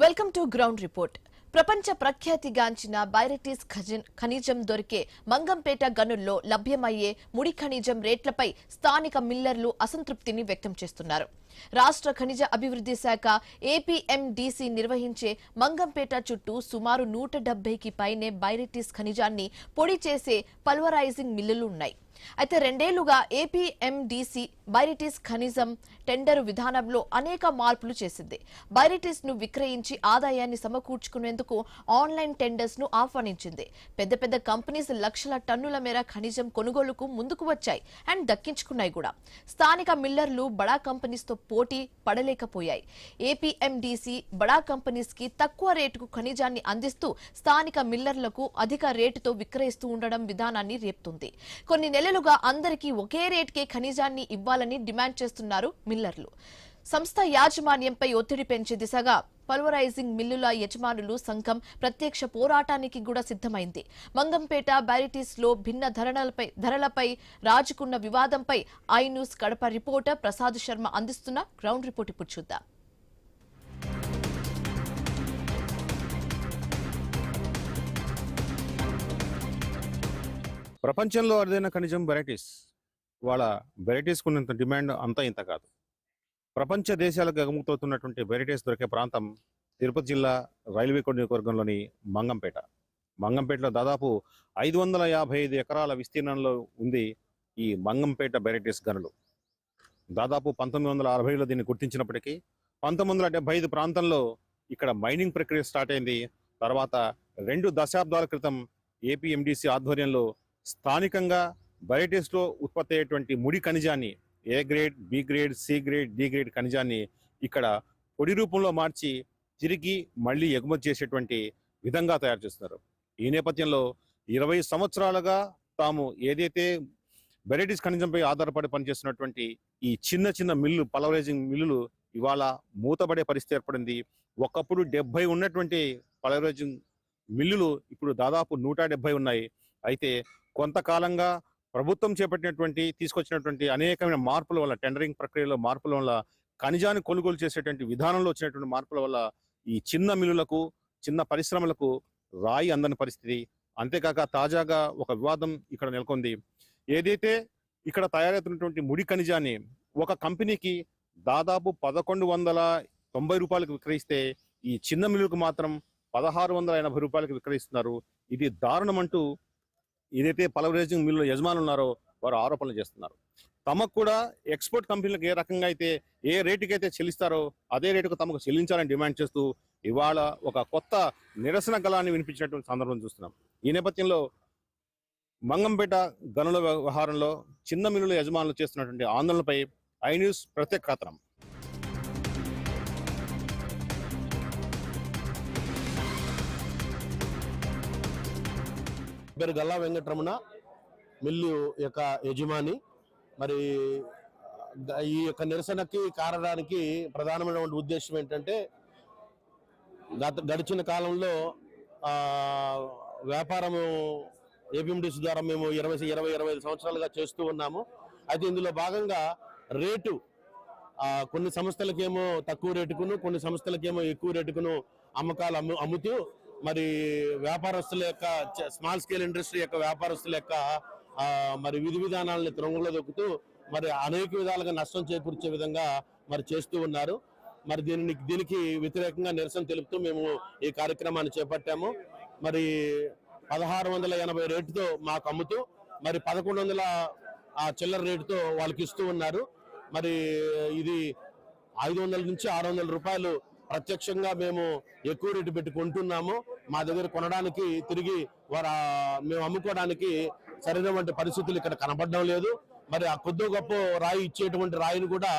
Welcome to ground report. ప్రపంచ ప్రఖ్యాతిగాంచిన barytes ఖనిజం దొరికే మంగంపేట గనుల్లో లభ్యమయ్యే ముడి ఖనిజం రేట్లపై స్థానిక మిల్లర్లు అసంతృప్తిని వ్యక్తం చేస్తున్నారు. రాష్ట్ర ఖనిజ అభివృద్ధి శాఖ ఏపీఎండీసీ నిర్వహించే మంగంపేట చుట్టూ సుమారు 170కి పైనే బైరటీస్ ఖనిజాన్ని పొడి చేసే పల్వరైజింగ్ మిల్లులు ఉన్నాయి. అయితే రెండేళ్లుగా ఏపీఎండీసీ బైరటీస్ ఖనిజం టెండరు విధానంలో అనేక మార్పులు చేసింది. బైరటీస్ ను విక్రయించి ఆదాయాన్ని సమకూర్చుకునేందుకు ఆన్లైన్ టెండర్స్ ను ఆహ్వానించింది. పెద్ద పెద్ద కంపెనీస్ లక్షల టన్నుల మేర ఖనిజం కొనుగోలుకు ముందుకు వచ్చాయి అండ్ దక్కించుకున్నాయి కూడా. స్థానిక మిల్లర్లు బడా కంపెనీస్ తో పోటీ పడలేకపోయాయి. ఏపీఎండీసీ బడా కంపెనీస్ కి తక్కువ రేటుకు ఖనిజాన్ని అందిస్తూ స్థానిక మిల్లర్లకు అధిక రేటుతో విక్రయిస్తూ ఉండడం విధానాన్ని రేపుతుంది. కొన్ని నెలలుగా అందరికీ ఒకే రేటుకే ఖనిజాన్ని ఇవ్వాలని డిమాండ్ చేస్తున్నారు మిల్లర్లు. సంస్థ యాజమాన్యంపై ఒత్తిడి పెంచే దిశగా పల్వరైజింగ్ మిల్లుల యజమానులు సంఘం ప్రత్యక్ష పోరాటానికి కూడా సిద్ధమైంది. మంగంపేట బైరటీస్ లో భిన్న ధరలపై రాజుకున్న వివాదంపై I news Kadapa reporter Prasad Sharma అందిస్తున్న గ్రౌండ్ రిపోర్ట్ ఇప్పుడు చూద్దాం. ప్రపంచంలో అరుదైన ఖనిజం బైరటీస్. వాళ్ళ బైరటీస్ ఉన్నంత డిమాండ్ అంతా ఇంత కాదు. ప్రపంచ దేశాలకు ఎగుమతవుతున్నటువంటి బైరటీస్ దొరికే ప్రాంతం తిరుపతి జిల్లా రైల్వే కోడ్ నియోజకవర్గంలోని మంగంపేట. మంగంపేటలో దాదాపు 555 ఎకరాల విస్తీర్ణంలో ఉంది ఈ మంగంపేట బైరటీస్ గనులు. దాదాపు 1960లో దీన్ని గుర్తించినప్పటికీ 1975 ప్రాంతంలో ఇక్కడ మైనింగ్ ప్రక్రియ స్టార్ట్ అయింది. తర్వాత 2 దశాబ్దాల క్రితం ఏపీఎండీసీ ఆధ్వర్యంలో స్థానికంగా బైరటీస్ లో ఉత్పత్తి అయ్యేటువంటి ముడి ఖనిజాన్ని A grade, B grade, C grade, D grade ఖనిజాన్ని ఇక్కడ పొడి రూపంలో మార్చి తిరిగి మళ్ళీ ఎగుమతి చేసేటువంటి విధంగా తయారు చేస్తున్నారు. ఈ నేపథ్యంలో 20 సంవత్సరాలుగా తాము ఏదైతే బైరటీస్ ఖనిజంపై ఆధారపడి పనిచేస్తున్నటువంటి ఈ చిన్న చిన్న పల్వరైజింగ్ మిల్లులు ఇవాళ మూతపడే పరిస్థితి ఏర్పడింది. ఒకప్పుడు 70 ఉన్నటువంటి పల్వరైజింగ్ మిల్లులు ఇప్పుడు దాదాపు 170 ఉన్నాయి. అయితే కొంతకాలంగా ప్రభుత్వం తీసుకొచ్చినటువంటి అనేకమైన మార్పుల వల్ల, టెండరింగ్ ప్రక్రియలో మార్పుల వల్ల, ఖనిజాన్ని కొనుగోలు చేసేటువంటి విధానంలో వచ్చినటువంటి మార్పుల వల్ల ఈ చిన్న మిల్లులకు, చిన్న పరిశ్రమలకు రాయి అందని పరిస్థితి. అంతేకాక తాజాగా ఒక వివాదం ఇక్కడ నెలకొంది. ఏదైతే ఇక్కడ తయారవుతున్నటువంటి ముడి ఖనిజాన్ని ఒక కంపెనీకి దాదాపు 1190 రూపాయలకు విక్రయిస్తే ఈ చిన్న మిల్లులకు మాత్రం 1680 రూపాయలకు విక్రయిస్తున్నారు. ఇది దారుణం అంటూ ఏదైతే పల్వరైజింగ్ మిల్లు యజమానులు ఉన్నారో వారు ఆరోపణలు చేస్తున్నారు. తమకు కూడా ఎక్స్పోర్ట్ కంపెనీలకు ఏ రకంగా అయితే ఏ రేటుకి అయితే చెల్లిస్తారో అదే రేటుకు తమకు చెల్లించాలని డిమాండ్ చేస్తూ ఇవాళ ఒక కొత్త నిరసన గళాన్ని వినిపించినటువంటి సందర్భం చూస్తున్నాం. ఈ నేపథ్యంలో మంగంపేట గనుల వ్యవహారంలో చిన్న మిల్లుల యజమానులు చేస్తున్నటువంటి ఆందోళనపై ఐ న్యూస్ ప్రత్యేక కథనం. పేరు గల్లా వెంకటరమణ, మిల్లు యొక్క యజమాని. మరి ఈ యొక్క నిరసనకి కారణానికి ప్రధానమైనటువంటి ఉద్దేశం ఏంటంటే గడిచిన కాలంలో వ్యాపారము ఏపీఎండీసీ ద్వారా మేము 25 సంవత్సరాలుగా చేస్తూ ఉన్నాము. అయితే ఇందులో భాగంగా రేటు కొన్ని సంస్థలకేమో తక్కువ రేటుకును, కొన్ని సంస్థలకేమో ఎక్కువ రేటుకును అమ్మకాలు అమ్ముతూ మరి వ్యాపారస్తుల యొక్క స్మాల్ స్కేల్ ఇండస్ట్రీ యొక్క వ్యాపారస్తుల యొక్క మరి విధి విధానాలను త్రొంగలో దొక్కుతూ మరి అనేక విధాలుగా నష్టం చేకూర్చే విధంగా మరి చేస్తూ ఉన్నారు. మరి దీనికి వ్యతిరేకంగా నిరసన తెలుపుతూ మేము ఈ కార్యక్రమాన్ని చేపట్టాము. మరి 1680 రేటుతో మాకు అమ్ముతూ మరి 1100 చిల్లర రేటుతో వాళ్ళకి ఇస్తూ ఉన్నారు. మరి ఇది 500 నుంచి 600 రూపాయలు ప్రత్యక్షంగా మేము ఎక్కువ రేటు పెట్టి కొంటున్నాము. మా దగ్గర కొనడానికి తిరిగి మేము అమ్ముకోవడానికి సరైనటువంటి పరిస్థితులు ఇక్కడ కనబడడం లేదు. మరి ఆ కొద్ది గొప్ప రాయి ఇచ్చేటువంటి రాయిని కూడా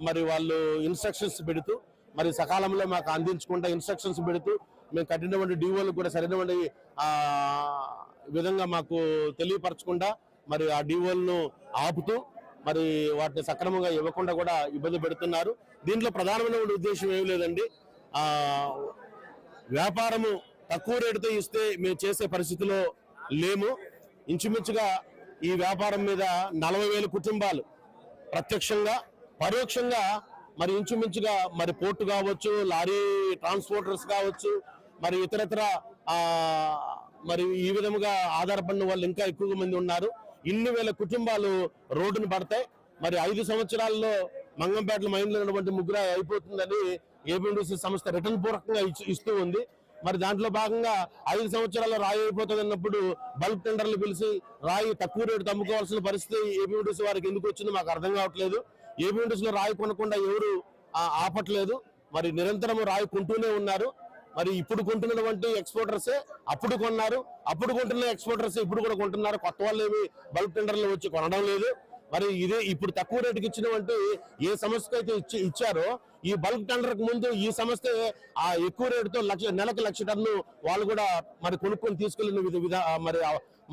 మరి వాళ్ళు ఇన్స్ట్రక్షన్స్ పెడుతూ మరి సకాలంలో మాకు అందించకుండా ఇన్స్ట్రక్షన్స్ పెడుతూ మేము కట్టినటువంటి డివోలకు కూడా సరైనటువంటి విధంగా మాకు తెలియపరచకుండా మరి ఆ డివోలను ఆపుతూ మరి వాటిని సక్రమంగా ఇవ్వకుండా కూడా ఇబ్బంది పెడుతున్నారు. దీంట్లో ప్రధానమైన ఉద్దేశం ఏమి లేదండి. వ్యాపారము తక్కువ రేటుతో ఇస్తే మేము చేసే పరిస్థితిలో లేము. ఇంచుమించుగా ఈ వ్యాపారం మీద 40,000 కుటుంబాలు ప్రత్యక్షంగా పరోక్షంగా మరి ఇంచుమించుగా మరి పోర్టు కావచ్చు, లారీ ట్రాన్స్పోర్టర్స్ కావచ్చు, మరి ఇతరత్ర మరి ఈ విధముగా ఆధారపడిన వాళ్ళు ఇంకా ఎక్కువ మంది ఉన్నారు. ఇన్ని వేల కుటుంబాలు రోడ్డును పడతాయి. మరి 5 సంవత్సరాల్లో మంగంపేటలో మైన్లో ఉన్నటువంటి ముగ్గురు అయిపోతుందని ఏపీఎండిసి సంస్థ రిటర్న్ పూర్వకంగా ఇస్తూ ఉంది. మరి దాంట్లో భాగంగా 5 సంవత్సరాల్లో రాయి అయిపోతుంది అన్నప్పుడు బల్క్ టెండర్లు పిలిచి రాయి తక్కువ రేటు అమ్ముకోవాల్సిన పరిస్థితి ఏపీఎండిసి వారికి ఎందుకు వచ్చిందో మాకు అర్థం కావట్లేదు. ఏపీఎండిసిలో రాయి కొనకుండా ఎవరు ఆపట్లేదు. మరి నిరంతరం రాయి కొంటూనే ఉన్నారు. మరి ఇప్పుడు కొంటున్నటువంటి ఎక్స్పోర్టర్సే అప్పుడు కొన్నారు, అప్పుడు కొంటున్న ఎక్స్పోర్టర్స్ ఇప్పుడు కూడా కొంటున్నారు. కొత్త వాళ్ళు ఏమి బల్క్ టెండర్లు వచ్చి కొనడం లేదు. మరి ఇదే ఇప్పుడు తక్కువ రేటుకి ఇచ్చినటువంటి ఏ సంస్థకి అయితే ఇచ్చారో ఈ బల్క్ టెండర్ కు ముందు ఈ సంస్థ ఆ ఎక్కువ రేటుతో నెలకు 1,00,000 టన్ను వాళ్ళు కూడా మరి కొనుక్కొని తీసుకెళ్లిన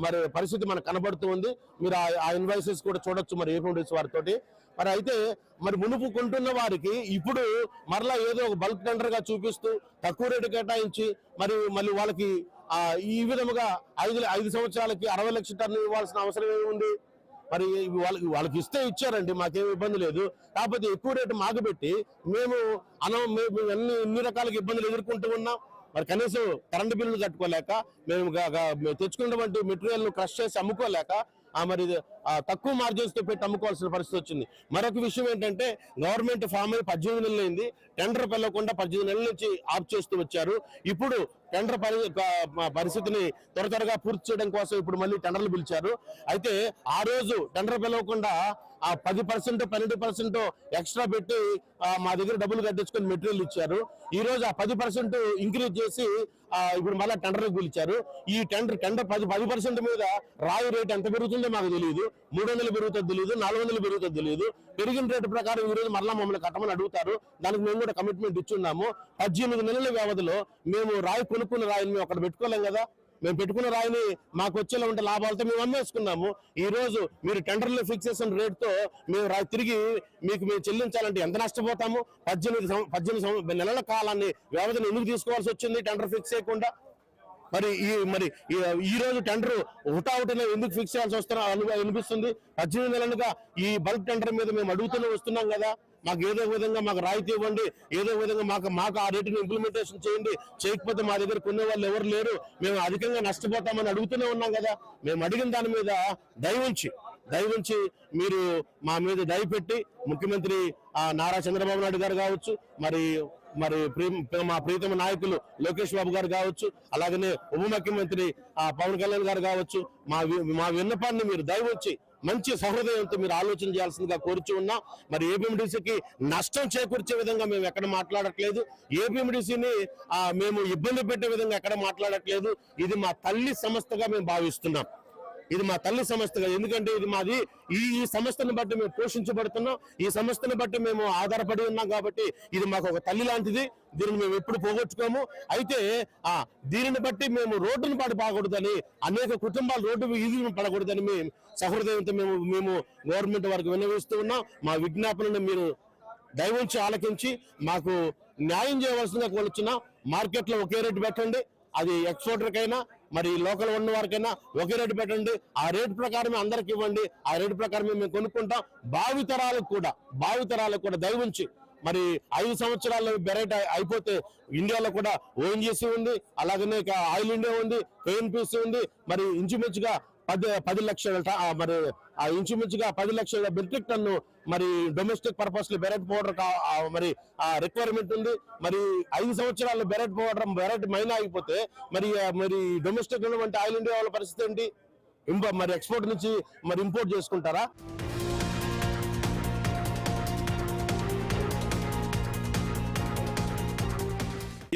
మరి పరిస్థితి మనకు కనబడుతూ ఉంది. మీరు ఆ ఇన్వాయిసెస్ కూడా చూడొచ్చు మరి ఏపీఎండిసి వారితోటి. మరి అయితే మరి మునుపు కొంటున్న వారికి ఇప్పుడు మరలా ఏదో ఒక బల్క్ టెండర్ గా చూపిస్తూ తక్కువ రేటు కేటాయించి మళ్ళీ వాళ్ళకి ఈ విధముగా 5 సంవత్సరాలకి 60 లక్షల టన్ను ఇవ్వాల్సిన అవసరం ఏముంది? మరి వాళ్ళకి ఇస్తే ఇచ్చారండి, మాకేం ఇబ్బంది లేదు. కాకపోతే ఎక్కువ రేటు మాకు పెట్టి మేము ఎన్ని రకాలుగా ఇబ్బందులు ఎదుర్కొంటూ ఉన్నాం. మరి కనీసం కరెంటు బిల్లులు కట్టుకోలేక మేము తెచ్చుకున్నటువంటి మెటీరియల్ ను క్రష్ చేసి అమ్ముకోలేక మరి తక్కువ మార్జిన్స్ తో పెట్టి అమ్ముకోవాల్సిన పరిస్థితి వచ్చింది. మరొక విషయం ఏంటంటే గవర్నమెంట్ ఫామ్ అయి 18 నెలలు అయింది. టెండర్ పెళ్ళకుండా 18 నెలల నుంచి ఆఫ్ చేస్తూ వచ్చారు. ఇప్పుడు టెండర్ పరిస్థితిని త్వరగా పూర్తి చేయడం కోసం ఇప్పుడు మళ్ళీ టెండర్లు పిలిచారు. అయితే ఆ రోజు టెండర్ పిలవకుండా 10% 12% ఎక్స్ట్రా పెట్టి మా దగ్గర డబ్బులు కట్టించుకొని మెటీరియల్ ఇచ్చారు. ఈ రోజు ఆ 10% ఇంక్రీజ్ చేసి ఇప్పుడు మళ్ళీ టెండర్ పిలిచారు. ఈ టెండర్ 10% మీద రాయి రేట్ ఎంత పెరుగుతుందో మాకు తెలియదు. 300 పెరుగుతుంది తెలియదు, 400 పెరుగుతుంది తెలియదు. పెరిగిన రేటు ప్రకారం ఈ రోజు మరలా మమ్మల్ని కట్టమని అడుగుతారు. దానికి మేము కూడా కమిట్మెంట్ ఇచ్చున్నాము. 18 నెలల వ్యవధిలో మేము రాయి కొనుక్కున్న రాయిని మేము అక్కడ పెట్టుకోలేం కదా. మేము పెట్టుకున్న రాయిని మాకు వచ్చేలా ఉంటే లాభాలతో మేము అమ్మేసుకున్నాము. ఈ రోజు మీరు టెండర్లో ఫిక్స్ చేసిన రేటుతో మేము రాయి తిరిగి మేము చెల్లించాలంటే ఎంత నష్టపోతాము? 18 నెలల కాలాన్ని వ్యవధిని ఎందుకు తీసుకోవాల్సి వచ్చింది టెండర్ ఫిక్స్ చేయకుండా? మరి ఈ రోజు టెండర్ హుటాహుటిన ఎందుకు ఫిక్స్ చేయాల్సి వస్తున్నా అనిపిస్తుంది. 18 నెలలుగా ఈ బల్క్ టెండర్ మీద మేము అడుగుతూనే వస్తున్నాం కదా. మాకు ఏదో విధంగా మాకు రాయితీ ఇవ్వండి, ఏదో విధంగా మాకు ఆ రేటుని ఇంప్లిమెంటేషన్ చేయండి. చేయకపోతే మా దగ్గర కొనే వాళ్ళు ఎవరు లేరు, మేము అధికంగా నష్టపోతామని అడుగుతూనే ఉన్నాం కదా. మేము అడిగిన దాని మీద దయవుంచి మీరు మా మీద దయపెట్టి ముఖ్యమంత్రి నారా చంద్రబాబు నాయుడు గారు కావచ్చు, మరి మా ప్రీతమ నాయకులు లోకేష్ బాబు గారు కావచ్చు, అలాగనే ఉప ముఖ్యమంత్రి పవన్ కళ్యాణ్ గారు కావచ్చు, మా విన్నపాన్ని మీరు దయవచ్చి మంచి సహృదయంతో మీరు ఆలోచన చేయాల్సిందిగా కోరుచు ఉన్నాం. మరి ఏపీఎండిసికి నష్టం చేకూర్చే విధంగా మేము ఎక్కడ మాట్లాడట్లేదు. ఏపీఎండిసిని మేము ఇబ్బంది పెట్టే విధంగా ఎక్కడ మాట్లాడట్లేదు. ఇది మా తల్లి సంస్థగా మేము భావిస్తున్నాం. ఇది మా తల్లి సంస్థగా, ఎందుకంటే ఇది మాది. ఈ సంస్థను బట్టి మేము పోషించబడుతున్నాం, ఈ సంస్థను బట్టి మేము ఆధారపడి ఉన్నాం. కాబట్టి ఇది మాకు ఒక తల్లి లాంటిది. దీనిని మేము ఎప్పుడు పోగొట్టుకోము. అయితే దీనిని బట్టి మేము రోడ్డును పడకూడదని, అనేక కుటుంబాలు రోడ్డు ఈజీని పడకూడదని మేము సహృదయంతో మేము గవర్నమెంట్ వారికి విన్నవిస్తూ ఉన్నాం. మా విజ్ఞాపనను మీరు దయవుంచి ఆలకించి మాకు న్యాయం చేయవలసిందిగా కోరుచున్నాం. మార్కెట్లో ఒకే రేటు పెట్టండి, అది ఎక్స్పోర్టర్కైనా మరి లోకల్ ఉన్న వారికైనా ఒకే రేటు పెట్టండి. ఆ రేటు ప్రకారమే అందరికి ఇవ్వండి. ఆ రేటు ప్రకారమే మేము కొనుక్కుంటాం. భావితరాలకు కూడా దయవుంచి మరి 5 సంవత్సరాల్లో బెరైట్ అయిపోతే ఇండియాలో కూడా ఓఎన్జీసీ ఉంది, అలాగనే ఆయిల్ ఇండియా ఉంది, కేఎన్పిసి ఉంది. మరి ఇంచుమించుగా 10 లక్షల మరి ఇంచుమించుగా 10 లక్షల మెట్రిక్ టన్ను మరి డొమెస్టిక్ పర్పస్ లో బెరైట్ పౌడర్ మరి రిక్వైర్మెంట్ ఉంది. మరి 5 సంవత్సరాల్లో బెరైట్ మైన్ ఆగిపోతే మరి డొమెస్టిక్ ఉన్నటువంటి ఆయిల్ ఇండియా వాళ్ళ పరిస్థితి ఏంటి? మరి ఎక్స్పోర్ట్ నుంచి మరి ఇంపోర్ట్ చేసుకుంటారా?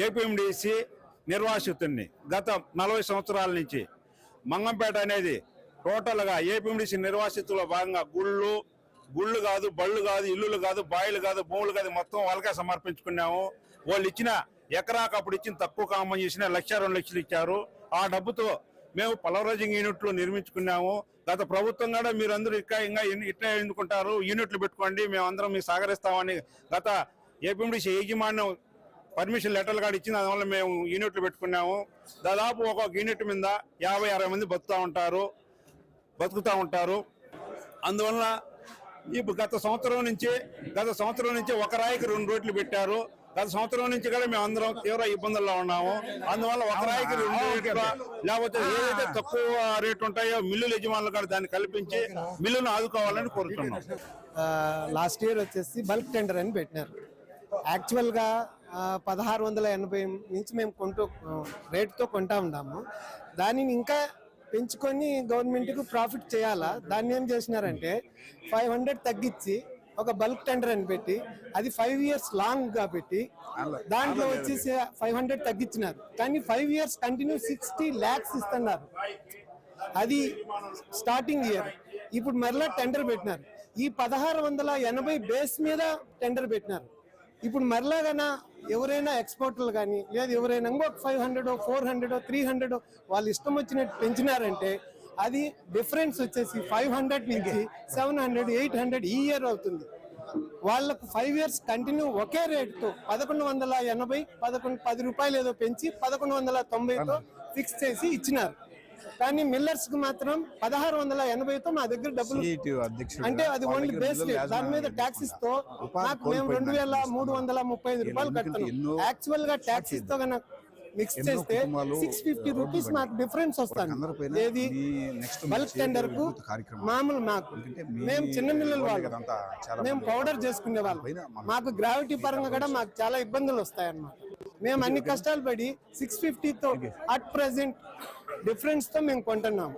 ఏపీఎండిసి నిర్వాసితుడిని గత 40 సంవత్సరాల నుంచి. మంగంపేట అనేది టోటల్గా ఏపీఎండిసి నిర్వాసితుల్లో భాగంగా గుళ్ళు కాదు, బళ్ళు కాదు, ఇల్లులు కాదు, బాయిలు కాదు, భూములు కాదు, మొత్తం వాళ్ళకే సమర్పించుకున్నాము. వాళ్ళు ఇచ్చిన ఎకరాకు అప్పుడు ఇచ్చిన తక్కువ కామం చేసిన 1,00,000 2 లక్షలు ఇచ్చారు. ఆ డబ్బుతో మేము పలవరేజింగ్ యూనిట్లు నిర్మించుకున్నాము. గత ప్రభుత్వం కూడా మీరందరూ ఇట్లా ఎన్నుకుంటారు, యూనిట్లు పెట్టుకోండి, మేమందరం మీకు సహకరిస్తామని గత ఏపీఎండిసి యాజమాన్యం పర్మిషన్ లెటర్లు కూడా ఇచ్చింది. దానివల్ల మేము యూనిట్లు పెట్టుకున్నాము. దాదాపు ఒక్కొక్క యూనిట్ మీద 50-60 మంది బతుకుతూ ఉంటారు. అందువల్ల ఇప్పుడు గత సంవత్సరం నుంచి ఒక రాయికి 2 రేట్లు పెట్టారు. గత సంవత్సరం నుంచి కూడా మేము అందరం తీవ్ర ఇబ్బందుల్లో ఉన్నాము. అందువల్ల ఒక రాయికి 2 రేట్లు, లేకపోతే ఏదైతే తక్కువ రేటు ఉంటాయో మిల్లుల యజమానులు కూడా దాన్ని కల్పించి మిల్లును ఆదుకోవాలని కోరుతున్నాం. లాస్ట్ ఇయర్ వచ్చేసి బల్క్ టెండర్ అని పెట్టినారు. యాక్చువల్గా 1680 నుంచి మేము రేటుతో కొంటా ఉన్నాము. దానిని ఇంకా పెంచుకొని గవర్నమెంట్కి ప్రాఫిట్ చేయాలా, దాన్ని ఏం చేసినారంటే 500 తగ్గించి ఒక బల్క్ టెండర్ అని పెట్టి అది 5 years లాంగ్ గా పెట్టి దాంట్లో వచ్చేసి 500 తగ్గించినారు. కానీ 5 years కంటిన్యూ 60 lakhs ఇస్తున్నారు. అది స్టార్టింగ్ ఇయర్. ఇప్పుడు మరలా టెండర్ పెట్టినారు. ఈ 1680 బేస్ మీద టెండర్ పెట్టినారు. ఇప్పుడు మరలా కన్నా ఎవరైనా ఎక్స్పోర్టర్లు కానీ లేదా ఎవరైనా ఇంకొక 500 400 300 వాళ్ళు ఇష్టం వచ్చినట్టు పెంచినారంటే అది డిఫరెన్స్ వచ్చేసి 500 నుంచి 700 800 ఈ ఇయర్ అవుతుంది. వాళ్ళకు 5 years కంటిన్యూ ఒకే రేటుతో 1180 10 రూపాయలు ఏదో పెంచి 1190తో ఫిక్స్ చేసి ఇచ్చినారు. కానీ మిల్లర్స్ కు మాత్రం 1680తో మా దగ్గర డబ్బులు అంటే అది ఓన్లీ బేస్ రేట్. దాని మీద ట్యాక్సెస్ తో నాకు మేము 2335 రూపాయలు కడతాను. యాక్చువల్ గా ట్యాక్సెస్ తో కన్నా మిక్స్ చేస్తే 650 రూపీస్ మాకు డిఫరెన్స్ వస్తాను. ఏది బల్క్ టెండర్ కు మామూలు మాకు మేము చిన్న మిల్లుల వాళ్ళు, మేము పౌడర్ చేసుకునే వాళ్ళు, మాకు గ్రావిటీ పరంగా కూడా మాకు చాలా ఇబ్బందులు వస్తాయన్నమాట. మేము అన్ని కష్టాలు పడి 650తో అట్ ప్రెసెంట్ డిఫరెన్స్ తో మేము కొంటున్నాము.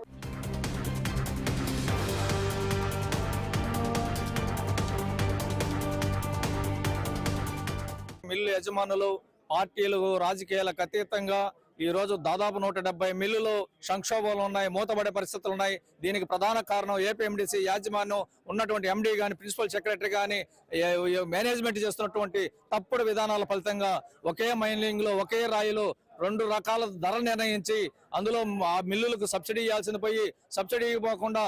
మిల్లు యజమానులు, పార్టీలు, రాజకీయాలకు అతీతంగా ఈ రోజు దాదాపు 170 మిల్లులు సంక్షోభంలో ఉన్నాయి, మూతబడే పరిస్థితులు ఉన్నాయి. దీనికి ప్రధాన కారణం ఏపీఎండిసి యాజమాన్యం ఉన్నటువంటి ఎండీ గాని, ప్రిన్సిపల్ సెక్రటరీ గాని, మేనేజ్మెంట్ చేస్తున్నటువంటి తప్పుడు విధానాల ఫలితంగా ఒకే మైనింగ్ లో ఒకే రాయిలో 2 రకాల ధర నిర్ణయించి అందులో ఆ మిల్లులకు సబ్సిడీ ఇవ్వాల్సింది పోయి సబ్సిడీ ఇవ్వకుండా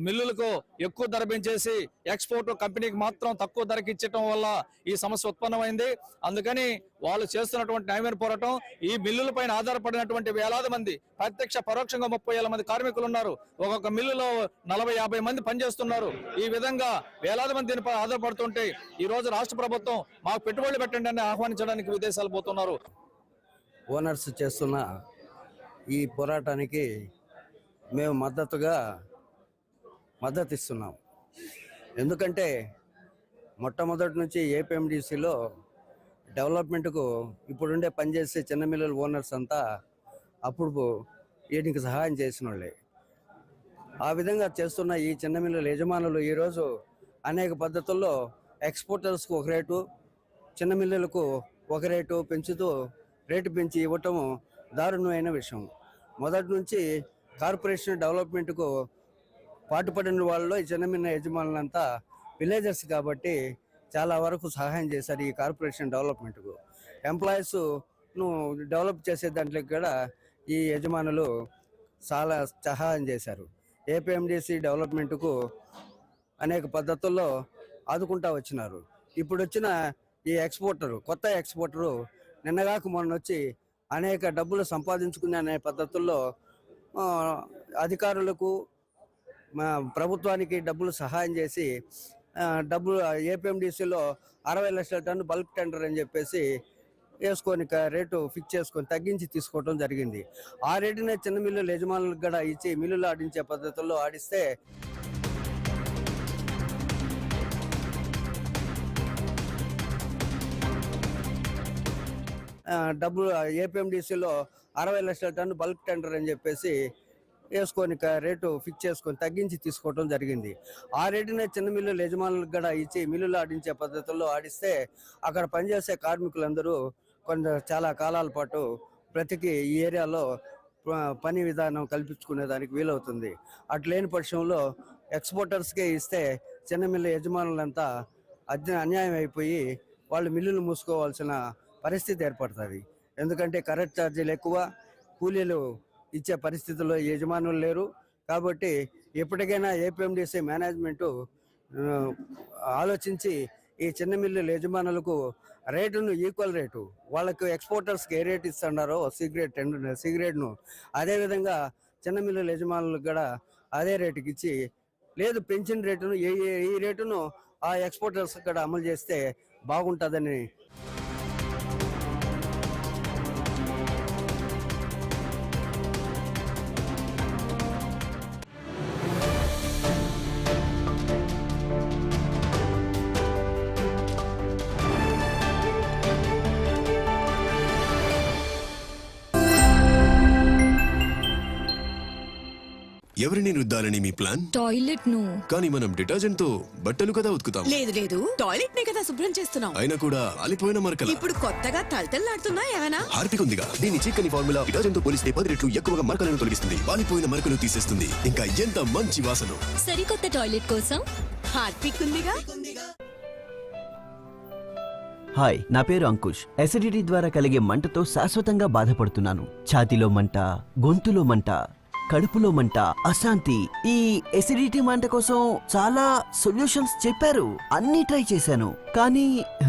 మిల్లులకు ఎక్కువ ధర పెంచేసి ఎక్స్పోర్ట్ కంపెనీకి మాత్రం తక్కువ ధరకి ఇచ్చటం వల్ల ఈ సమస్య ఉత్పన్నమైంది. అందుకని వాళ్ళు చేస్తున్నటువంటి న్యాయమైన పోరాటం, ఈ మిల్లుల పైన ఆధారపడినటువంటి వేలాది మంది, ప్రత్యక్ష పరోక్షంగా 30,000 మంది కార్మికులు ఉన్నారు. ఒక్కొక్క మిల్లులో 40-50 మంది పనిచేస్తున్నారు. ఈ విధంగా వేలాది మంది దీనిపై ఆధారపడుతుంటే ఈ రోజు రాష్ట్ర ప్రభుత్వం మాకు పెట్టుబడులు పెట్టండి అని ఆహ్వానించడానికి విదేశాలు పోతున్నారు. ఓనర్స్ చేస్తున్న ఈ పోరాటానికి మేము మద్దతు ఇస్తున్నాం. ఎందుకంటే మొట్టమొదటి నుంచి ఏపీఎండిసిలో డెవలప్మెంట్కు ఇప్పుడుండే పనిచేసే చిన్న మిల్లుల ఓనర్స్ అంతా అప్పుడు వీటికి సహాయం చేసిన వాళ్ళే. ఆ విధంగా చేస్తున్న ఈ చిన్న మిల్లుల యజమానులు ఈరోజు అనేక పద్ధతుల్లో ఎక్స్పోర్టర్స్కు ఒక రేటు, చిన్న మిల్లులకు ఒక రేటు పెంచుతూ రేటు పెంచి ఇవ్వటము దారుణమైన విషయం. మొదటి నుంచి కార్పొరేషన్ డెవలప్మెంట్కు పాటుపడిన వాళ్ళలో ఈ చిన్న మిన్న యజమానులంతా విలేజర్స్ కాబట్టి చాలా వరకు సహాయం చేశారు ఈ కార్పొరేషన్ డెవలప్మెంట్కు. ఎంప్లాయీస్ను డెవలప్ చేసే దాంట్లో కూడా ఈ యజమానులు చాలా సహాయం చేశారు. ఏపీఎండిసి డెవలప్మెంట్కు అనేక పద్ధతుల్లో ఆదుకుంటా వచ్చినారు. ఇప్పుడు వచ్చిన ఈ కొత్త ఎక్స్పోర్టరు నిన్నగాక మొన్న వచ్చి అనేక డబ్బులు సంపాదించుకునే అనే పద్ధతుల్లో అధికారులకు, ప్రభుత్వానికి డబ్బులు సహాయం చేసి డబ్బులు ఏపీఎండిసిలో 60 లక్షల టన్ను బల్క్ టెండర్ అని చెప్పేసి వేసుకొని రేటు ఫిక్స్ చేసుకొని తగ్గించి తీసుకోవడం జరిగింది. ఆ రేటునే చిన్న మిల్లుల యజమానులకు కూడా ఇచ్చి మిల్లులు ఆడించే పద్ధతుల్లో ఆడిస్తే డబ్బులు ఏపీఎండిసిలో 60 లక్షల టన్ను బల్క్ టెండర్ అని చెప్పేసి వేసుకొని రేటు ఫిక్స్ చేసుకొని తగ్గించి తీసుకోవడం జరిగింది. ఆ రేటునే చిన్న మిల్లుల యజమానులకు కూడా ఇచ్చి మిల్లులు ఆడించే పద్ధతుల్లో ఆడిస్తే అక్కడ పనిచేసే కార్మికులందరూ చాలా కాలాల పాటు బ్రతికి ఈ ఏరియాలో పని విధానం కల్పించుకునే దానికి వీలవుతుంది. అట్లేని పక్షంలో ఎక్స్పోర్టర్స్కే ఇస్తే చిన్న మిల్లు యజమానులంతా అన్యాయం అయిపోయి వాళ్ళు మిల్లులు మూసుకోవాల్సిన పరిస్థితి ఏర్పడుతుంది. ఎందుకంటే కరెంట్ ఛార్జీలు ఎక్కువ, కూలీలు ఇచ్చే పరిస్థితుల్లో యజమానులు లేరు. కాబట్టి ఎప్పటికైనా ఏపీఎండిసి మేనేజ్మెంటు ఆలోచించి ఈ చిన్న మిల్లుల యజమానులకు రేటును ఈక్వల్ రేటు, వాళ్ళకు ఎక్స్పోర్టర్స్కి ఏ రేట్ ఇస్తున్నారో సిగరెట్ను అదేవిధంగా చిన్న మిల్లుల యజమానులకు కూడా అదే రేటుకి ఇచ్చి లేదు పెంచిన రేటును ఈ రేటును ఆ ఎక్స్పోర్టర్స్ ఇక్కడ అమలు చేస్తే బాగుంటుందని. ఎవరిని రుద్దాలని మీ ప్లాన్? టాయిలెట్ ను. కానీ మనం డిటర్జెంట్ తో బట్టలు కదా ఉతుకుతాం. లేదు లేదు, టాయిలెట్ నే కదా శుభ్రం చేస్తున్నాం. అయినా కూడా అలిపోయిన మరకలు. ఇప్పుడు కొత్తగా తలతల్లాడుతున్నా ఏమైనా? హార్పిక్ ఉందిగా, దీని చిక్కని ఫార్ములా డిటర్జెంట్ తో పోలిస్తే 10 రెట్లు ఎక్కువగా మరకలను తొలగిస్తుంది, వాలిపోయిన మరకలు తీసేస్తుంది. ఇంకా ఎంత మంచి వాసన. సరికొత్త టాయిలెట్ కోసం హార్పిక్ ఉందిగా. హాయ్, నా పేరు అంకుష్. ఎసిడిటీ ద్వారా కలిగే మంటతో శాశ్వతంగా బాధపడుతున్నాను. ఛాతీలో మంట, గొంతులో మంట, కడుపులో మంట, అశాంతి. ఈ ఎసిడిటీ మంట కోసం చాలా సొల్యూషన్స్ చెప్పారు. అన్ని ట్రై చేశాను కానీ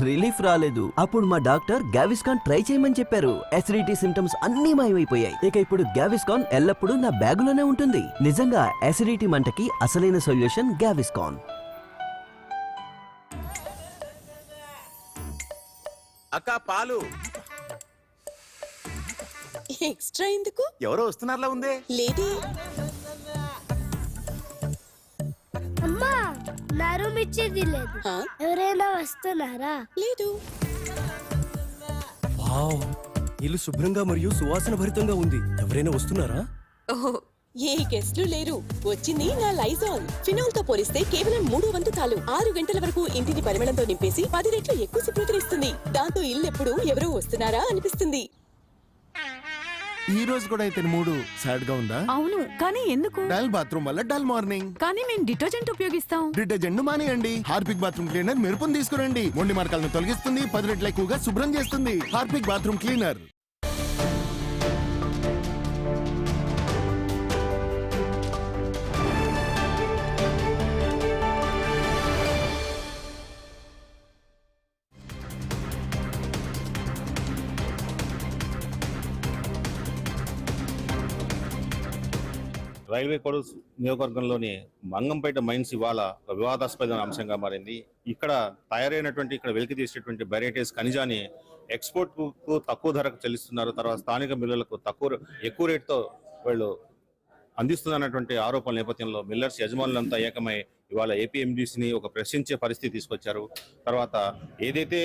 రిలీఫ్ రాలేదు. అప్పుడు మా డాక్టర్ గావిస్కాన్ ట్రై చేయమని చెప్పారు. ఎసిడిటీ సింటమ్స్ అన్ని మాయమైపోయాయి. ఇక ఇప్పుడు గావిస్కాన్ ఎల్లప్పుడూ నా బ్యాగులోనే ఉంటుంది. నిజంగా ఎసిడిటీ మంటకి అసలైన సొల్యూషన్ గావిస్కాన్. అక్క పాలు ఎక్స్ట్రా ఎందుకు? ఎవరో వస్తున్నారులా ఉందే. లేదే. అమ్మా, నా రూమ్ ఇచ్చేది లేదు. ఎవరైనా వస్తున్నారా? లేదు. వావ్, ఇల్లు శుభ్రంగా మరియు సువాసన భరితంగా ఉంది. ఎవరైనా వస్తున్నారా? ఓహో, ఏ గెస్ట్లు లేరు. వచ్చింది నా లైజాల్. ఫినాల్ తో పోలిస్తే కేవలం 3 వంతు తాలు 6 గంటల వరకు ఇంటిని పరిమళంతో నింపేసి 10 రెట్లు ఎక్కువ శుభ్రతనిస్తుంది. దాంతో ఇల్లు ఎప్పుడు ఎవరో వస్తున్నారా అనిపిస్తుంది. ఈ రోజు కూడా అయితే మూడు సాడ్ గా ఉందా? అవును, కానీ ఎందుకు? డల్ బాత్రూమ్ వల్ల డల్ మార్నింగ్. కానీ మేము డిటర్జెంట్ ఉపయోగిస్తాం. డిటర్జెంట్ ను మానేయండి. హార్పిక్ బాత్రూమ్ క్లీనర్ మెరుపుని తీసుకురండి. మొండి మరకలను తొలగిస్తుంది, 10 రెట్లు ఎక్కువగా శుభ్రం చేస్తుంది. Harpic bathroom cleaner. Railway code నియోజకవర్గంలోని మంగంపేట మైన్స్ ఇవాళ ఒక వివాదాస్పదమైన అంశంగా మారింది. ఇక్కడ తయారైనటువంటి ఇక్కడ వెలికి తీసేటువంటి వెరైటీస్ ఖనిజాన్ని ఎక్స్పోర్ట్ కు తక్కువ ధరకు చెల్లిస్తున్నారు. తర్వాత స్థానిక మిల్లులకు ఎక్కువ రేటుతో వాళ్ళు అందిస్తున్నటువంటి ఆరోపణల నేపథ్యంలో మిల్లర్స్ యజమానులంతా ఏకమై ఇవాళ ఏపీఎండీసీని ఒక ప్రశ్నించే పరిస్థితి తీసుకొచ్చారు. తర్వాత ఏదైతే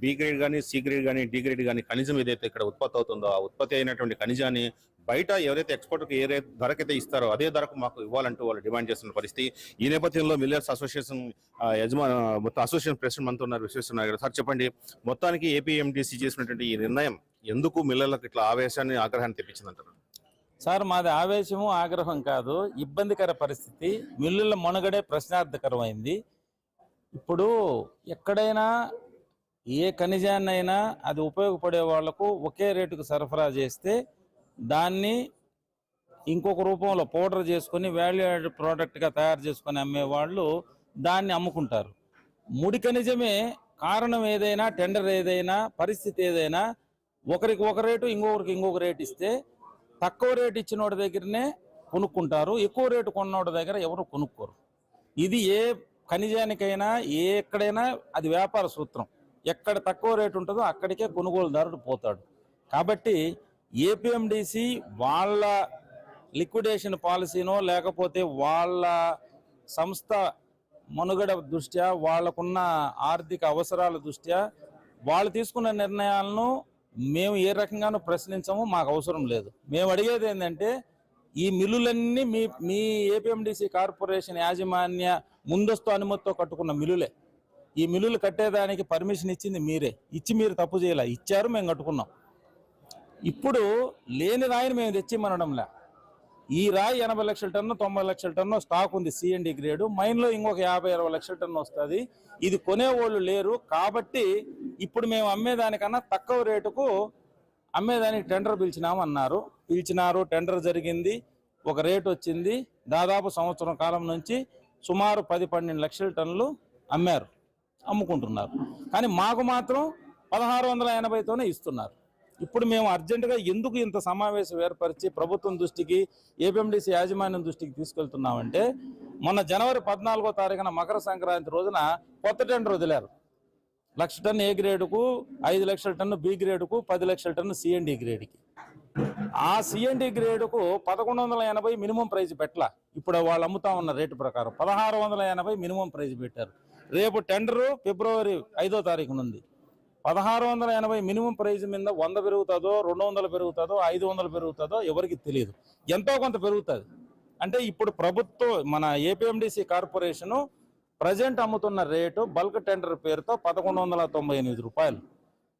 బి గ్రేడ్ కానీ, సి గ్రేడ్ కానీ, డి గ్రేడ్ కానీ ఖనిజం ఏదైతే ఇక్కడ ఉత్పత్తి అవుతుందో ఆ ఉత్పత్తి అయినటువంటి ఖనిజాన్ని బయట ఎవరైతే ఎక్స్పోర్ట్కి ఏ ధరకైతే ఇస్తారో అదే ధరకు మాకు ఇవ్వాలంటూ వాళ్ళు డిమాండ్ చేస్తున్న పరిస్థితి. ఈ నేపథ్యంలో మిల్లర్స్ అసోసియేషన్ మొత్తం అసోసియేషన్ ప్రెసిడెంట్ మనతో ఉన్నారు, విశ్వేశ్వరరావు గారు. సార్ చెప్పండి, మొత్తానికి ఏపీఎండీసీ చేసినటువంటి ఈ నిర్ణయం ఎందుకు మిల్లర్లకు ఇట్లా ఆవేశాన్ని, ఆగ్రహాన్ని తెప్పించిందంటారు? సార్, మాది ఆవేశము ఆగ్రహం కాదు, ఇబ్బందికర పరిస్థితి. మిల్లుల మనుగడే ప్రశ్నార్థకరమైంది. ఇప్పుడు ఎక్కడైనా ఏ ఖనిజాన్నైనా అది ఉపయోగపడే వాళ్లకు ఒకే రేటుకు సరఫరా చేస్తే దాన్ని ఇంకొక రూపంలో పౌడర్ చేసుకొని వాల్యూ యాడెడ్ ప్రోడక్ట్గా తయారు చేసుకొని అమ్మేవాళ్ళు దాన్ని అమ్ముకుంటారు. ముడి ఖనిజమే కారణం ఏదైనా, టెండర్ ఏదైనా, పరిస్థితి ఏదైనా ఒకరికి ఒక రేటు ఇంకొకరికి ఇంకొక రేటు ఇస్తే తక్కువ రేటు ఇచ్చినోడి దగ్గరనే కొనుక్కుంటారు, ఎక్కువ రేటు కొన్నోడి దగ్గర ఎవరు కొనుక్కోరు. ఇది ఏ ఖనిజానికైనా ఎక్కడైనా అది వ్యాపార సూత్రం. ఎక్కడ తక్కువ రేటు ఉంటుందో అక్కడికే కొనుగోలుదారుడు పోతాడు. కాబట్టి ఏపీఎండిసి వాళ్ళ లిక్విడేషన్ పాలసీనో లేకపోతే వాళ్ళ సంస్థ మనుగడ దృష్ట్యా, వాళ్లకున్న ఆర్థిక అవసరాల దృష్ట్యా వాళ్ళు తీసుకున్న నిర్ణయాలను మేము ఏ రకంగానూ ప్రశ్నించము, మాకు అవసరం లేదు. మేము అడిగేది ఏంటంటే ఈ మిల్లులన్నీ మీ ఏపీఎండిసి కార్పొరేషన్ యాజమాన్య ముందస్తు అనుమతితో కట్టుకున్న మిల్లులే. ఈ మిల్లులు కట్టేదానికి పర్మిషన్ ఇచ్చింది మీరే. ఇచ్చి మీరు తప్పు చేయాల, ఇచ్చారు, మేము కట్టుకున్నాం. ఇప్పుడు లేని రాయిని మేము తెచ్చిమనడంలే. ఈ రాయి 80 లక్షల టన్ను 90 లక్షల టన్ను స్టాక్ ఉంది సిఎండి గ్రేడు. మైన్లో ఇంకొక 50-60 లక్షల టన్ను వస్తుంది. ఇది కొనేవాళ్ళు లేరు. కాబట్టి ఇప్పుడు మేము అమ్మేదానికన్నా తక్కువ రేటుకు అమ్మేదానికి టెండర్ పిలిచినారు. టెండర్ జరిగింది, ఒక రేటు వచ్చింది. దాదాపు సంవత్సరం కాలం నుంచి సుమారు 10-12 లక్షల టన్నులు అమ్ముకుంటున్నారు. కానీ మాకు మాత్రం 1680తోనే ఇస్తున్నారు. ఇప్పుడు మేము అర్జెంటుగా ఎందుకు ఇంత సమావేశం ఏర్పరిచి ప్రభుత్వం దృష్టికి ఏపీఎండిసి యాజమాన్యం దృష్టికి తీసుకెళ్తున్నామంటే మొన్న జనవరి 14వ తారీఖున మకర సంక్రాంతి రోజున కొత్త టెండర్ వదిలారు. 1,00,000 టన్ను ఏ గ్రేడుకు, 5 లక్షల టన్ను బి గ్రేడుకు, 10 లక్షల టన్ను సిఎండి గ్రేడ్కి. ఆ సిఎండి గ్రేడుకు 1180 మినిమం ప్రైజ్ పెట్టలా. ఇప్పుడు వాళ్ళు అమ్ముతా ఉన్న రేటు ప్రకారం 1680 మినిమం ప్రైజ్ పెట్టారు. రేపు టెండరు ఫిబ్రవరి 5వ తారీఖున ఉంది. 1680 మినిమం ప్రైజ్ మీద 100 పెరుగుతుందో, 200 పెరుగుతుందో, 500 పెరుగుతుందో ఎవరికి తెలియదు. ఎంతో కొంత పెరుగుతుంది. అంటే ఇప్పుడు ప్రభుత్వం మన ఏపీఎండిసి కార్పొరేషను ప్రజెంట్ అమ్ముతున్న రేటు బల్క్ టెండర్ పేరుతో 1198 రూపాయలు.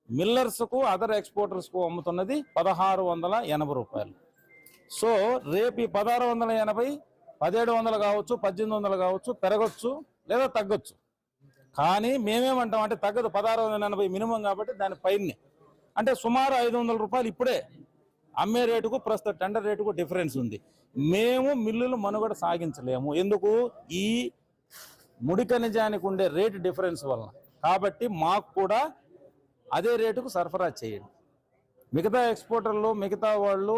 మిల్లర్స్కు అదర్ ఎక్స్పోర్టర్స్కు అమ్ముతున్నది 1680 రూపాయలు. సో రేపు ఈ 1680 1700 కావచ్చు, 1800 కావచ్చు, పెరగచ్చు లేదా తగ్గొచ్చు. కానీ మేమేమంటాం అంటే తగ్గదు, 1680 మినిమం కాబట్టి దాని పైనే అంటే సుమారు 500 రూపాయలు ఇప్పుడే అమ్మే రేటుకు ప్రస్తుత టెండర్ రేటుకు డిఫరెన్స్ ఉంది. మేము మిల్లులు మనుగడ సాగించలేము. ఎందుకు? ఈ ముడి ఖనిజానికి ఉండే రేటు డిఫరెన్స్ వలన. కాబట్టి మాకు కూడా అదే రేటుకు సరఫరా చేయండి. మిగతా ఎక్స్పోర్టర్లు మిగతా వాళ్ళు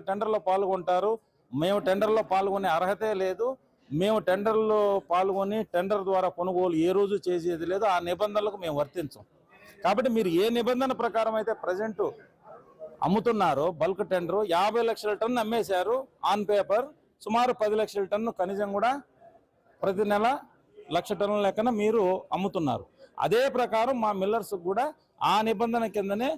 టెండర్లో పాల్గొంటారు. మేము టెండర్లో పాల్గొనే అర్హతే లేదు. మేము టెండర్లో పాల్గొని టెండర్ ద్వారా కొనుగోలు ఏ రోజు చేసేది లేదు. ఆ నిబంధనలకు మేము వర్తించం. కాబట్టి మీరు ఏ నిబంధన ప్రకారం అయితే ప్రజెంట్ అమ్ముతున్నారో బల్క్ టెండర్ 50 లక్షల టన్ను అమ్మేశారు ఆన్ పేపర్. సుమారు 10 లక్షల టన్ను ఖనిజం కూడా ప్రతి నెల 1,00,000 టన్నుల లెక్కన మీరు అమ్ముతున్నారు. అదే ప్రకారం మా మిల్లర్స్ కూడా ఆ నిబంధన కిందనే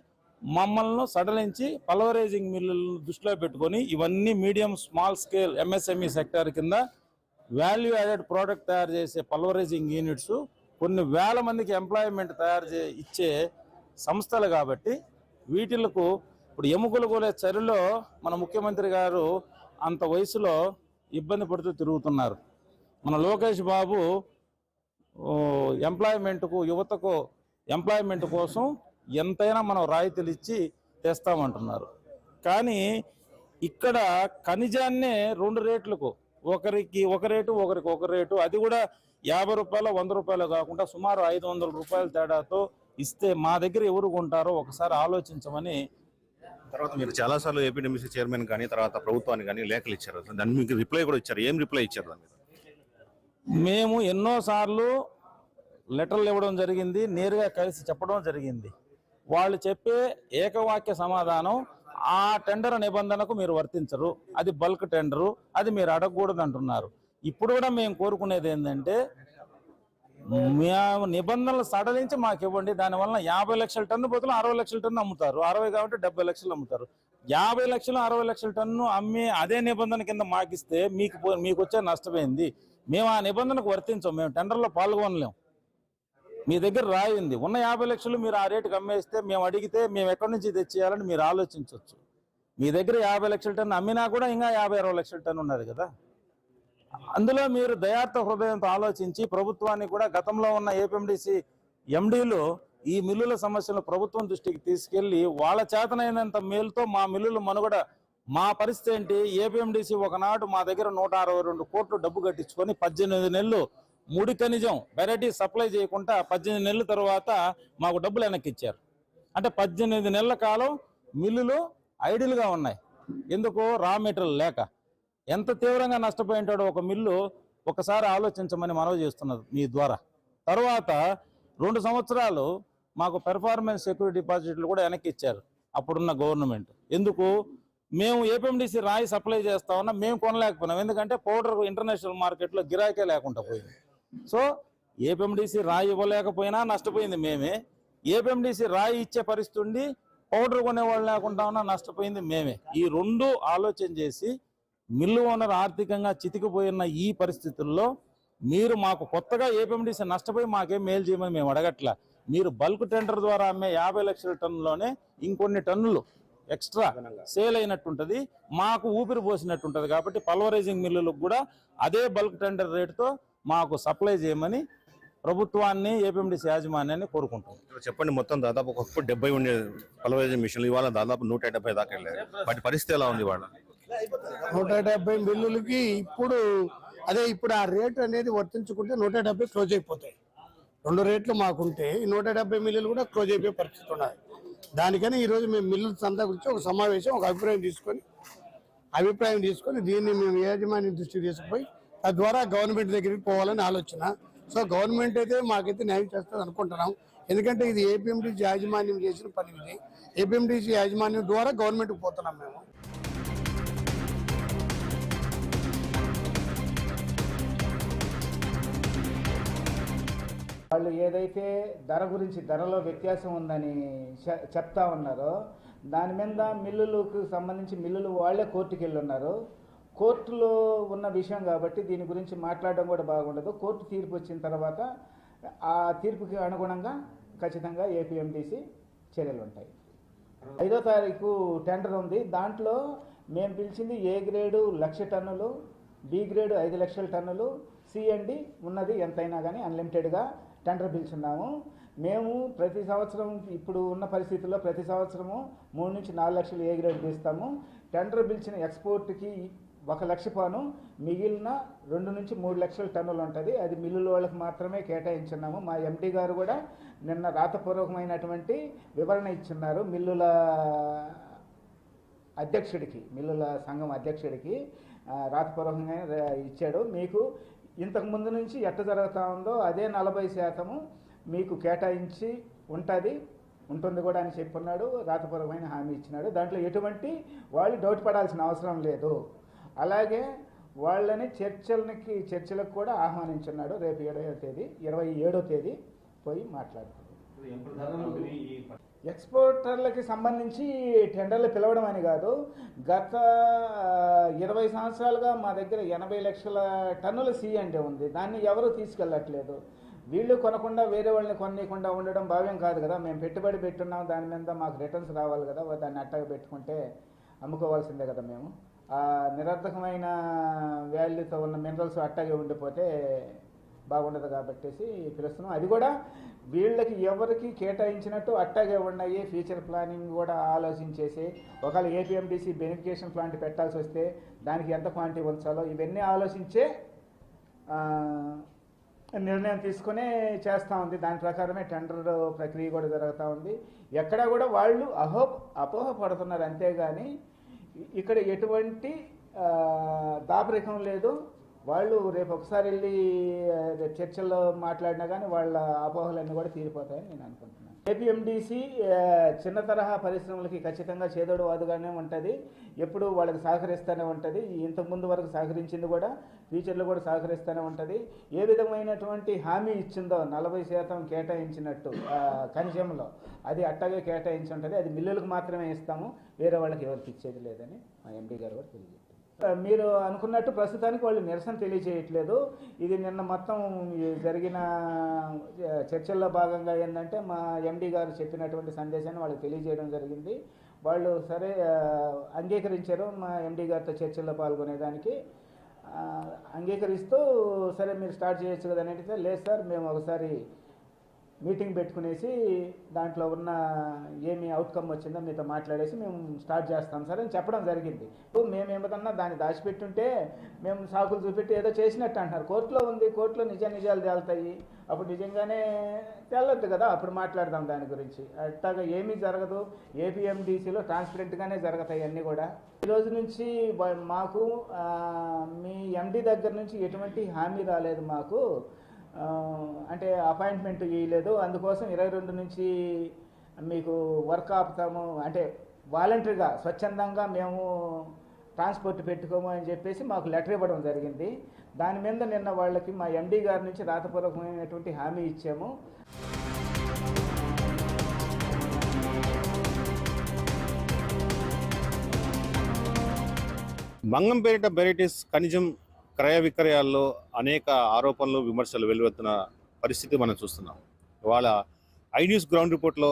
మమ్మల్ని సడలించి పల్వరైజింగ్ మిల్లులను దృష్టిలో పెట్టుకొని ఇవన్నీ medium small scale MSME sector కింద వాల్యూ యాడెడ్ ప్రోడక్ట్ తయారు చేసే పల్వరైజింగ్ యూనిట్స్ కొన్ని వేల మందికి ఎంప్లాయ్మెంట్ ఇచ్చే సంస్థలు. కాబట్టి వీటిలకు ఇప్పుడు ఎముకలు కోలే చర్యలో మన ముఖ్యమంత్రి గారు అంత వయసులో ఇబ్బంది పడుతూ తిరుగుతున్నారు. మన లోకేష్ బాబు ఎంప్లాయ్మెంట్కు యువతకు ఎంప్లాయ్మెంట్ కోసం ఎంతైనా మనం రాయితీలు ఇచ్చి తెస్తామంటున్నారు. కానీ ఇక్కడ ఖనిజాన్నే 2 రేట్లకు, ఒకరికి ఒక రేటు ఒకరికి ఒక రేటు, అది కూడా 50 రూపాయలు 100 రూపాయలు కాకుండా సుమారు 500 రూపాయల తేడాతో ఇస్తే మా దగ్గర ఎవరు కొంటారో ఒకసారి ఆలోచించమని. తర్వాత మీరు చాలాసార్లు ఏపీఎండిసి చైర్మన్ కానీ తర్వాత ప్రభుత్వానికి కానీ లేఖలు ఇచ్చారు. దాన్ని మీకు రిప్లై కూడా ఇచ్చారు. ఏం రిప్లై ఇచ్చారు దాని మీద? మేము ఎన్నోసార్లు లెటర్లు ఇవ్వడం జరిగింది, నేరుగా కలిసి చెప్పడం జరిగింది. వాళ్ళు చెప్పే ఏకవాక్య సమాధానం ఆ టెండర్ నిబంధనకు మీరు వర్తించరు, అది బల్క్ టెండరు, అది మీరు అడగకూడదు అంటున్నారు. ఇప్పుడు కూడా మేము కోరుకునేది ఏంటంటే మేము నిబంధనలు సడలించి మాకు ఇవ్వండి. దానివల్ల 50 లక్షల టన్ను బదులు 60 లక్షల టన్ను అమ్ముతారు. 60 కాబట్టి 70 లక్షలు అమ్ముతారు. 50 లక్షలు 60 లక్షల టన్ను అమ్మి అదే నిబంధన కింద మాకిస్తే మీకు వచ్చే నష్టమైంది. మేము ఆ నిబంధనకు వర్తించాం. మేము టెండర్లో పాల్గొనలేం. మీ దగ్గర రాయింది ఉన్న 50 లక్షలు మీరు ఆ రేటుకి అమ్మేస్తే మేము అడిగితే మేము ఎక్కడి నుంచి తెచ్చేయాలని మీరు ఆలోచించవచ్చు. మీ దగ్గర 50 లక్షల టన్ను అమ్మినా కూడా ఇంకా 50-60 లక్షల టన్ను ఉన్నది కదా. అందులో మీరు దయార్థ హృదయంతో ఆలోచించి ప్రభుత్వాన్ని కూడా గతంలో ఉన్న ఏపీఎండిసి ఎండీలు ఈ మిల్లుల సమస్యలు ప్రభుత్వం దృష్టికి తీసుకెళ్లి వాళ్ళ చేతనైనంత మేలుతో మా మిల్లులు మనుగడ. మా పరిస్థితి ఏంటి? ఏపీఎండిసి ఒకనాడు మా దగ్గర 162 కోట్లు డబ్బు కట్టించుకొని 18 నెలలు ముడి ఖనిజం వెరైటీ సప్లై చేయకుండా 18 నెలల తర్వాత మాకు డబ్బులు వెనక్కిచ్చారు. అంటే 18 నెలల కాలం మిల్లులు ఐడిల్గా ఉన్నాయి. ఎందుకు? రా మెటీరియల్ లేక. ఎంత తీవ్రంగా నష్టపోయింటాడో ఒక మిల్లు ఒకసారి ఆలోచించమని మనవి చేస్తున్నది మీ ద్వారా. తర్వాత 2 సంవత్సరాలు మాకు పెర్ఫార్మెన్స్ సెక్యూరిటీ డిపాజిట్లు కూడా వెనక్కి ఇచ్చారు అప్పుడున్న గవర్నమెంట్. ఎందుకు? మేము ఏపీఎండిసి రాయి సప్లై చేస్తా ఉన్నా మేము కొనలేకపోయినాం. ఎందుకంటే పౌడర్ ఇంటర్నేషనల్ మార్కెట్లో గిరాకే లేకుండా పోయింది. సో ఏపీఎండిసి రాయి ఇవ్వలేకపోయినా నష్టపోయింది మేమే. ఏపీఎండిసి రాయి ఇచ్చే పరిస్థితి ఉండి పౌడర్ కొనేవాళ్ళు లేకుండా ఉన్నా నష్టపోయింది మేమే. ఈ 2 ఆలోచన చేసి మిల్లు ఓనర్ ఆర్థికంగా చితికిపోయిన ఈ పరిస్థితుల్లో మీరు మాకు కొత్తగా ఏపీఎండిసి నష్టపోయి మాకేం మేలు చేయమని మేము అడగట్లా. మీరు బల్క్ టెండర్ ద్వారా అమ్మే 50 లక్షల టన్నులోనే ఇంకొన్ని టన్నులు ఎక్స్ట్రా సేల్ అయినట్టుంటది, మాకు ఊపిరి పోసినట్టుంటది. కాబట్టి పల్వరైజింగ్ మిల్లులకు కూడా అదే బల్క్ టెండర్ రేటుతో మాకు సప్లై చేయమని ప్రభుత్వాన్ని ఏపీఎండిసి యాజమాన్యాన్ని కోరుకుంటాం. చెప్పండి, మొత్తం దాదాపు ఒకప్పుడు 70 ఉండే పల్వరైజింగ్ మిషన్లు ఇవాళ దాదాపు 170 దాకా వెళ్ళాయి. వాటి పరిస్థితి ఎలా ఉంది? వాళ్ళ 170 మిల్లులకి ఇప్పుడు ఆ రేట్ అనేది వర్తించుకుంటే 170 క్లోజ్ అయిపోతాయి. 2 రేట్లు మాకుంటే 170 మిల్లులు కూడా క్లోజ్ అయిపోయే పరిస్థితి ఉన్నాయి. దానికని ఈరోజు మేము మిల్లుల సంస్థ గురించి ఒక సమావేశం, ఒక అభిప్రాయం తీసుకొని దీన్ని మేము యాజమాన్యం దృష్టికి తీసుకుపోయి తద్వారా గవర్నమెంట్ దగ్గరికి పోవాలని ఆలోచన. సో గవర్నమెంట్ అయితే మాకైతే న్యాయం చేస్తుంది అనుకుంటున్నాం. ఎందుకంటే ఇది ఏపీఎండిసి యాజమాన్యం చేసిన పని. ఇది ఏపీఎండిసి యాజమాన్యం ద్వారా గవర్నమెంట్కి పోతున్నాం మేము. వాళ్ళు ఏదైతే ధర గురించి ధరలో వ్యత్యాసం ఉందని చెప్తా ఉన్నారో దాని మీద మిల్లులకు సంబంధించి మిల్లులు వాళ్ళే కోర్టుకి వెళ్ళి ఉన్నారు. కోర్టులో ఉన్న విషయం కాబట్టి దీని గురించి మాట్లాడడం కూడా బాగుండదు. కోర్టు తీర్పు వచ్చిన తర్వాత ఆ తీర్పుకి అనుగుణంగా ఖచ్చితంగా ఏపీఎండిసి చర్యలు ఉంటాయి. 5వ తారీఖు టెండర్ ఉంది. దాంట్లో మేము పిలిచింది ఏ గ్రేడు 1,00,000 టన్నులు, బి గ్రేడు 5 లక్షల టన్నులు, సిఎండి ఉన్నది ఎంతైనా కానీ అన్లిమిటెడ్గా టెండర్ పిలుచున్నాము. మేము ప్రతి సంవత్సరం ఇప్పుడు ఉన్న పరిస్థితుల్లో ప్రతి సంవత్సరము 3 నుంచి 4 లక్షలు ఏ గ్రేడ్ తీస్తాము. టెండర్ పిలిచిన ఎక్స్పోర్ట్కి 1 లక్ష పాను, మిగిలిన 2 నుంచి 3 లక్షల టన్నులు ఉంటుంది. అది మిల్లుల వాళ్ళకి మాత్రమే కేటాయించున్నాము. మా ఎండి గారు కూడా నిన్న రాతపూర్వకమైనటువంటి వివరణ ఇచ్చున్నారు మిల్లుల అధ్యక్షుడికి, మిల్లుల సంఘం అధ్యక్షుడికి రాతపూర్వకంగా ఇచ్చాడు. మీకు ఇంతకు ముందు నుంచి ఎట్ట జరుగుతూ ఉందో అదే 40% మీకు కేటాయించి ఉంటుంది కూడా అని చెప్పున్నాడు. రాతపూర్వకమైన హామీ ఇచ్చినాడు. దాంట్లో ఎటువంటి వాళ్ళు డౌట్ పడాల్సిన అవసరం లేదు. అలాగే వాళ్ళని చర్చలకు కూడా ఆహ్వానించున్నాడు. రేపు 27వ తేదీ పోయి మాట్లాడుతుంది. ఎక్స్పోర్టర్లకి సంబంధించి టెండర్లు పిలవడం అని కాదు, గత 20 సంవత్సరాలుగా మా దగ్గర 80 లక్షల టన్నుల సిఎండి ఉంది. దాన్ని ఎవరు తీసుకెళ్ళట్లేదు. వీళ్ళు కొనకుండా వేరే వాళ్ళని కొనకుండా ఉండడం భావ్యం కాదు కదా. మేము పెట్టుబడి పెట్టున్నాం, దాని మీద మాకు రిటర్న్స్ రావాలి కదా. దాన్ని అట్టగా పెట్టుకుంటే అమ్ముకోవాల్సిందే కదా. మేము నిరర్థకమైన వాల్యూతో ఉన్న మినరల్స్ అట్టగే ఉండిపోతే బాగుండదు కాబట్టేసి పిలుస్తున్నాం. అది కూడా వీళ్ళకి ఎవరికి కేటాయించినట్టు అట్టాగే ఉన్నాయి. ఫ్యూచర్ ప్లానింగ్ కూడా ఆలోచించేసి ఒకవేళ ఏపీఎండిసి బెనిఫికేషన్ ప్లాంట్ పెట్టాల్సి వస్తే దానికి ఎంత క్వాంటిటీ ఉంచాలో ఇవన్నీ ఆలోచించే నిర్ణయం తీసుకునే చేస్తూ ఉంది. దాని ప్రకారమే టెండర్ ప్రక్రియ కూడా జరుగుతూ ఉంది. ఎక్కడా కూడా వాళ్ళు అపోహ పడుతున్నారు అంతేగాని ఇక్కడ ఎటువంటి దాపరికం లేదు. వాళ్ళు రేపు ఒకసారి వెళ్ళి చర్చల్లో మాట్లాడినా కానీ వాళ్ళ అపోహలన్నీ కూడా తీరిపోతాయని నేను అనుకుంటున్నాను. ఏపీఎండిసి చిన్న తరహా పరిశ్రమలకి ఖచ్చితంగా చేదోడు వాదుగానే ఉంటుంది. ఎప్పుడు వాళ్ళకి సహకరిస్తూనే ఉంటుంది. ఇంతకుముందు వరకు సహకరించింది కూడా ఫ్యూచర్లో కూడా సహకరిస్తూనే ఉంటుంది. ఏ విధమైనటువంటి హామీ ఇచ్చిందో 40% కేటాయించినట్టు ఖనిజంలో అది అట్టగే కేటాయించి ఉంటుంది. అది మిల్లులకు మాత్రమే ఇస్తాము, వేరే వాళ్ళకి ఎవరికి ఇచ్చేది లేదని మా ఎండి గారు కూడా తెలియజేస్తారు. మీరు అనుకున్నట్టు ప్రస్తుతానికి వాళ్ళు నిరసన తెలియజేయట్లేదు. ఇది నిన్న మొత్తం జరిగిన చర్చల్లో భాగంగా ఏంటంటే మా ఎండి గారు చెప్పినటువంటి సందేశాన్ని వాళ్ళకి తెలియజేయడం జరిగింది. వాళ్ళు సరే అంగీకరించారు. మా ఎండి గారితో చర్చల్లో పాల్గొనేదానికి అంగీకరిస్తూ సరే మీరు స్టార్ట్ చేయొచ్చు కదా అని అంటే, లేదు సార్ మేము ఒకసారి మీటింగ్ పెట్టుకునేసి దాంట్లో ఉన్న ఏమి అవుట్కమ్ వచ్చిందో మీతో మాట్లాడేసి మేము స్టార్ట్ చేస్తాం సార్ అని చెప్పడం జరిగింది. మేమేమన్నా దాన్ని దాచిపెట్టుంటే మేము సాకులు చూపెట్టి ఏదో చేసినట్టు అంటున్నారు. కోర్టులో ఉంది, కోర్టులో నిజాలు తేలుతాయి. అప్పుడు నిజంగానే తేలొద్దు కదా, అప్పుడు మాట్లాడదాం దాని గురించి. అట్లాగా ఏమీ జరగదు. ఏపీఎండిసిలో ట్రాన్స్పరెంట్గానే జరుగుతాయి అన్నీ కూడా. ఈరోజు నుంచి మాకు మీ ఎండి దగ్గర నుంచి ఎటువంటి హామీ రాలేదు మాకు, అంటే అపాయింట్మెంట్ ఇవ్వలేదు. అందుకోసం 22 నుంచి మీకు వర్క్ ఆపుతాము, అంటే వాలంటరీగా స్వచ్ఛందంగా మేము ట్రాన్స్పోర్ట్ పెట్టుకోము అని చెప్పేసి మాకు లెటర్ ఇవ్వడం జరిగింది. దాని మీద నిన్న వాళ్ళకి మా ఎండి గారి నుంచి రాతపూర్వకమైనటువంటి హామీ ఇచ్చాము. మంగంపేట బెరైటీస్ ఖనిజం క్రయ విక్రయాల్లో అనేక ఆరోపణలు, విమర్శలు వెలువెత్తున్న పరిస్థితి మనం చూస్తున్నాం. ఇవాళ ఐ న్యూస్ గ్రౌండ్ రిపోర్ట్లో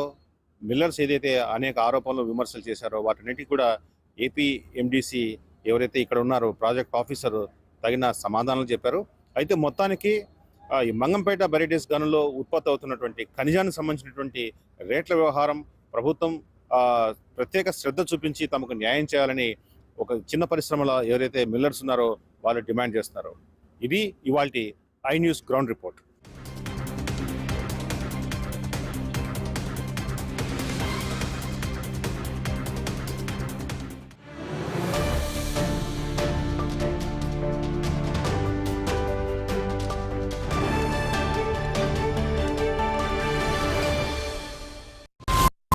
మిల్లర్స్ ఏదైతే అనేక ఆరోపణలు, విమర్శలు చేశారో వాటన్నిటికీ కూడా ఏపీఎండిసి ఎవరైతే ఇక్కడ ఉన్నారో ప్రాజెక్ట్ ఆఫీసర్ తగిన సమాధానాలు చెప్పారు. అయితే మొత్తానికి ఈ మంగంపేట బెరైటీస్ గనుల్లో ఉత్పత్తి అవుతున్నటువంటి ఖనిజానికి సంబంధించినటువంటి రేట్ల వ్యవహారం ప్రభుత్వం ప్రత్యేక శ్రద్ధ చూపించి తమకు న్యాయం చేయాలని ఒక చిన్న పరిశ్రమలో ఎవరైతే మిల్లర్స్ ఉన్నారో వాళ్ళు డిమాండ్ చేస్తున్నారో. ఇది ఇవాల్టి ఐ న్యూస్ గ్రౌండ్ రిపోర్ట్.